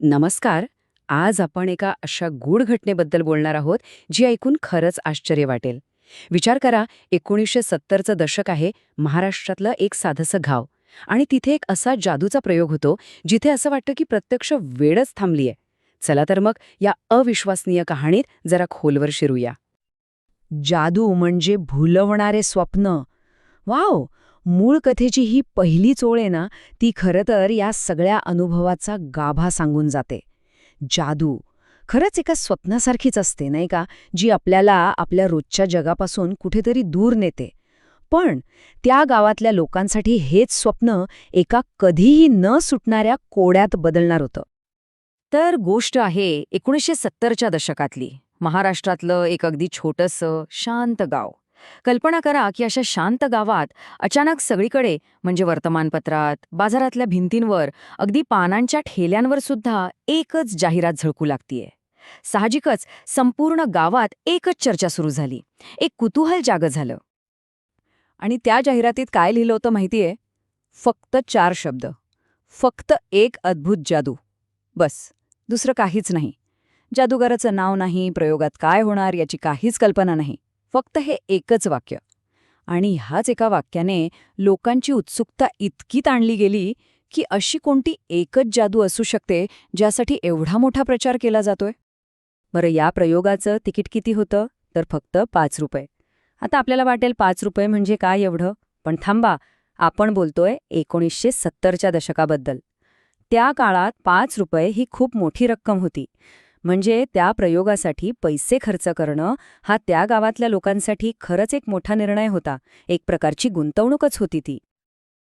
नमस्कार. आज आपण एका अशा गूढ घटनेबद्दल बोलणार आहोत, जी ऐकून खरंच आश्चर्य वाटेल. विचार करा, 1970चं दशक आहे, महाराष्ट्रातलं एक साधंसं गाव. आणि तिथे एक असा जादूचा प्रयोग होतो, जिथे असं वाटतं की प्रत्यक्ष वेळच थांबलीये. चला तर मग या अविश्वसनीय कहाणीत जरा खोलवर शिरूया. जादू म्हणजे भुलवणारे स्वप्न. वाव! मूळ कथेची ही पहिलीच ओळ आहे ना, ती खरं तर या सगळ्या अनुभवाचा गाभा सांगून जाते. जादू खरंच एका स्वप्नासारखीच असते नाही का, जी आपल्याला आपल्या रोजच्या जगापासून कुठेतरी दूर नेते. पण त्या गावातल्या लोकांसाठी हेच स्वप्न एका कधीही न सुटणाऱ्या कोड्यात बदलणार होतं. तर गोष्ट आहे 1970च्या दशकातली, महाराष्ट्रातलं एक अगदी छोटंसं शांत गाव. कल्पना करा की अशा शांत गावात अचानक सगळीकडे, म्हणजे वर्तमानपत्रात, बाजारातल्या भिंतींवर, अगदी पानांच्या ठेल्यांवर सुद्धा एकच जाहिरात झळकू लागतीये. साहजिकच संपूर्ण गावात एकच चर्चा सुरू झाली. एक कुतूहल जागं झालं. आणि त्या जाहिरातीत काय लिहिलं होतं माहितीये? फक्त 4 शब्द. फक्त एक अद्भुत जादू. बस, दुसरं काहीच नाही. जादूगाराचं नाव नाही, प्रयोगात काय होणार याची काहीच कल्पना नाही. फक्त हे एकच वाक्य. आणि ह्याच एका वाक्याने लोकांची उत्सुकता इतकी ताणली गेली की अशी कोणती एकच जादू असू शकते ज्यासाठी एवढा मोठा प्रचार केला जातोय. बरं, या प्रयोगाचं तिकीट किती होतं? तर फक्त ₹5. आता आपल्याला वाटेल ₹5 म्हणजे काय एवढं? पण थांबा, आपण बोलतोय 1970च्या दशकाबद्दल. त्या काळात ₹5 ही खूप मोठी रक्कम होती. म्हणजे त्या प्रयोगासाठी पैसे खर्च करणं हा त्या गावातल्या लोकांसाठी खरंच एक मोठा निर्णय होता. एक प्रकारची गुंतवणूकच होती ती.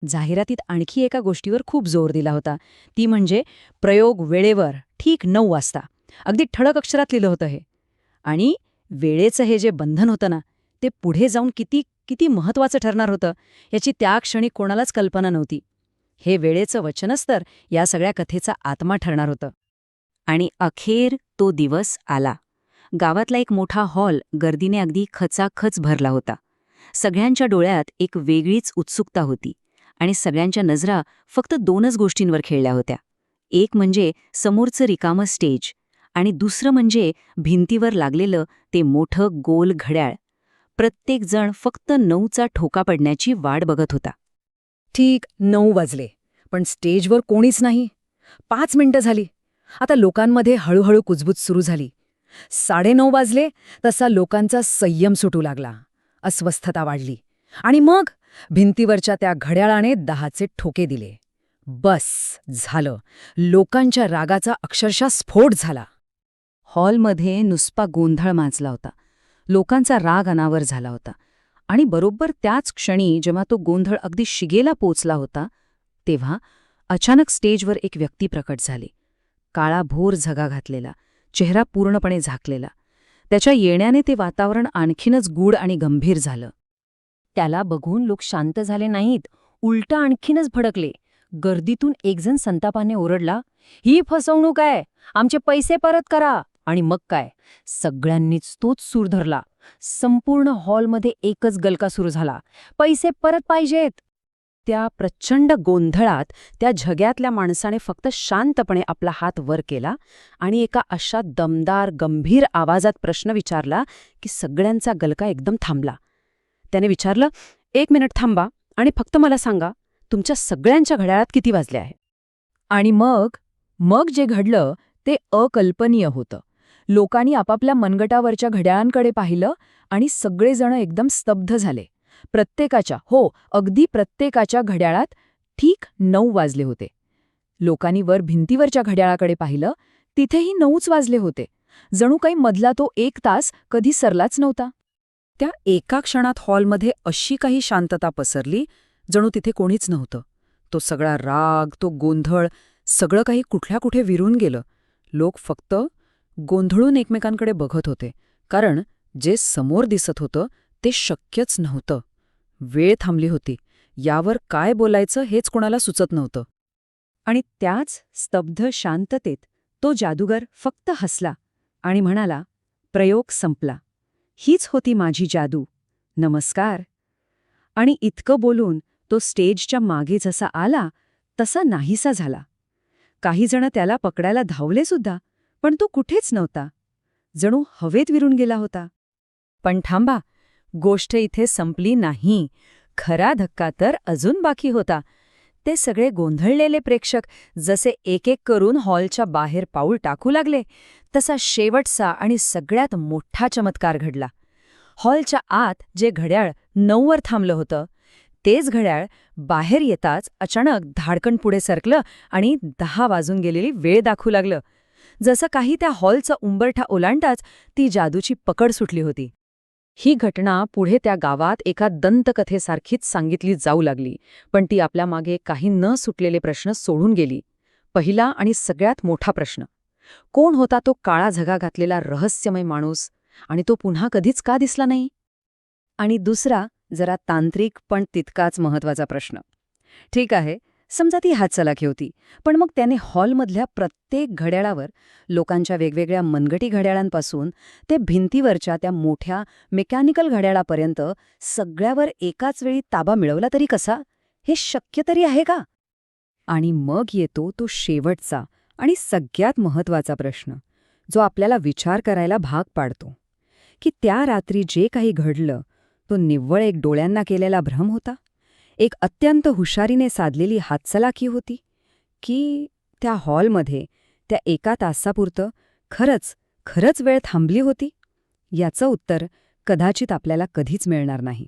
जाहिरातीत आणखी एका गोष्टीवर खूप जोर दिला होता. ती म्हणजे प्रयोग वेळेवर, ठीक 9 वाजता. अगदी ठळक अक्षरात लिहिलं होतं हे. आणि वेळेचं हे जे बंधन होतं ना, ते पुढे जाऊन किती किती महत्त्वाचं ठरणार होतं, याची त्या क्षणी कोणालाच कल्पना नव्हती. हे वेळेचं वचनच तर या सगळ्या कथेचा आत्मा ठरणार होतं. आणि अखेर तो दिवस आला. गावातला एक मोठा हॉल गर्दीने अगदी खचाखच भरला होता. सगळ्यांच्या डोळ्यात एक वेगळीच उत्सुकता होती. आणि सगळ्यांच्या नजरा फक्त 2च गोष्टींवर खेळल्या होत्या. एक म्हणजे समोरचं रिकामं स्टेज, आणि दुसरं म्हणजे भिंतीवर लागलेलं ते मोठं गोल घड्याळ. प्रत्येक जण फक्त 9चा ठोका पडण्याची वाट बघत होता. ठीक 9 वाजले, पण स्टेजवर कोणीच नाही. 5 मिनिटं झाली. आता लोकांमध्ये हळूहळू कुजबूज सुरू झाली. 9:30 वाजले तसा लोकांचा संयम सुटू लागला. अस्वस्थता वाढली. आणि मग भिंतीवरच्या त्या घड्याळाने 10चे ठोके दिले. बस, झालं. लोकांच्या रागाचा अक्षरशः स्फोट झाला. हॉलमध्ये नुसता गोंधळ माजला होता. लोकांचा राग अनावर झाला होता. आणि बरोबर त्याच क्षणी जेव्हा तो गोंधळ अगदी शिगेला पोचला होता, तेव्हा अचानक स्टेजवर एक व्यक्ती प्रकट झाली. काळाभोर झगा घातलेला, चेहरा पूर्णपणे झाकलेला. त्याच्या येण्याने ते वातावरण आणखीनच गूढ आणि गंभीर झालं. त्याला बघून लोक शांत झाले नाहीत, उलटं आणखीनच भडकले. गर्दीतून एकजण संतापाने ओरडला, "ही फसवणूक आहे, आमचे पैसे परत करा." आणि मग काय, सगळ्यांनीच तोच सूर धरला. संपूर्ण हॉलमध्ये एकच गलका सुरू झाला, "पैसे परत पाहिजेत." त्या प्रचंड गोंधळात त्या झग्यातल्या माणसाने फक्त शांतपणे आपला हात वर केला आणि एका अशा दमदार गंभीर आवाजात प्रश्न विचारला की सगळ्यांचा गलका एकदम थांबला. त्याने विचारलं, "1 मिनिट थांबा आणि फक्त मला सांगा, तुमच्या सगळ्यांच्या घड्याळात किती वाजले आहे?" आणि मग मग जे घडलं ते अकल्पनीय होतं. लोकांनी आपापल्या मनगटावरच्या घड्याळांकडे पाहिलं आणि सगळेजण एकदम स्तब्ध झाले. प्रत्येकाच्या, हो, अगदी प्रत्येकाच्या घड्याळात ठीक 9 वाजले होते. लोकांनी वर भिंतीवरच्या घड्याळाकडे पाहिलं, तिथेही 9च वाजले होते. जणू काही मधला तो 1 तास कधी सरलाच नव्हता. त्या एका क्षणात हॉलमध्ये अशी काही शांतता पसरली, जणू तिथे कोणीच नव्हतं. तो सगळा राग, तो गोंधळ, सगळं काही कुठल्या कुठे विरून गेलं. लोक फक्त गोंधळून एकमेकांकडे बघत होते, कारण जे समोर दिसत होतं ते शक्यच नव्हतं. वेळ थांबली होती. यावर काय बोलायचं हेच कोणाला सुचत नव्हतं. आणि त्याच स्तब्ध शांततेत तो जादूगर फक्त हसला आणि म्हणाला, "प्रयोग संपला. हीच होती माझी जादू. नमस्कार." आणि इतकं बोलून तो स्टेजच्या मागे जसा आला तसा नाहीसा झाला. काही जण त्याला पकडायला धावले सुद्धा, पण तो कुठेच नव्हता. जणू हवेत विरून गेला होता. पण थांबा, गोष्ट इथे संपली नाही. खरा धक्का तर अजून बाकी होता. ते सगळे गोंधळलेले प्रेक्षक जसे एक एक करून हॉलच्या बाहेर पाऊल टाकू लागले, तसा शेवटचा आणि सगळ्यात मोठा चमत्कार घडला. हॉलच्या आत जे घड्याळ 9 वर थांबलं होतं, तेच घड्याळ बाहेर येताच अचानक धाडकन पुढे सरकलं आणि 10 वाजून गेलेली वेळ दाखवू लागलं. जसं काही त्या हॉलचा उंबरठा ओलांडताच ती जादूची पकड सुटली होती. ही घटना पुढे त्या गावात एका दंतकथेसारखीच सांगितली जाऊ लागली, पण ती आपल्या मागे काही न सुटलेले प्रश्न सोडून गेली. पहिला आणि सगळ्यात मोठा प्रश्न, कोण होता तो काळा झगा घातलेला रहस्यमय माणूस, आणि तो पुन्हा कधीच का दिसला नाही? आणि दुसरा, जरा तांत्रिक पण तितकाच महत्वाचा प्रश्न. ठीक आहे, समजा ती हातचलाखी होती, पण मग त्याने हॉलमधल्या प्रत्येक घड्याळावर, लोकांच्या वेगवेगळ्या मनगटी घड्याळांपासून ते भिंतीवरच्या त्या मोठ्या मेकॅनिकल घड्याळापर्यंत सगळ्यावर एकाच वेळी ताबा मिळवला तरी कसा? हे शक्य तरी आहे का? आणि मग येतो तो शेवटचा आणि सगळ्यात महत्वाचा प्रश्न, जो आपल्याला विचार करायला भाग पाडतो, की त्या रात्री जे काही घडलं तो निव्वळ एक डोळ्यांना केलेला भ्रम होता, एक अत्यंत हुशारीने साधलेली हातचलाखी होती, की त्या हॉलमध्ये त्या एका तासापुरतं खरंच वेळ थांबली होती? याचं उत्तर कदाचित आपल्याला कधीच मिळणार नाही.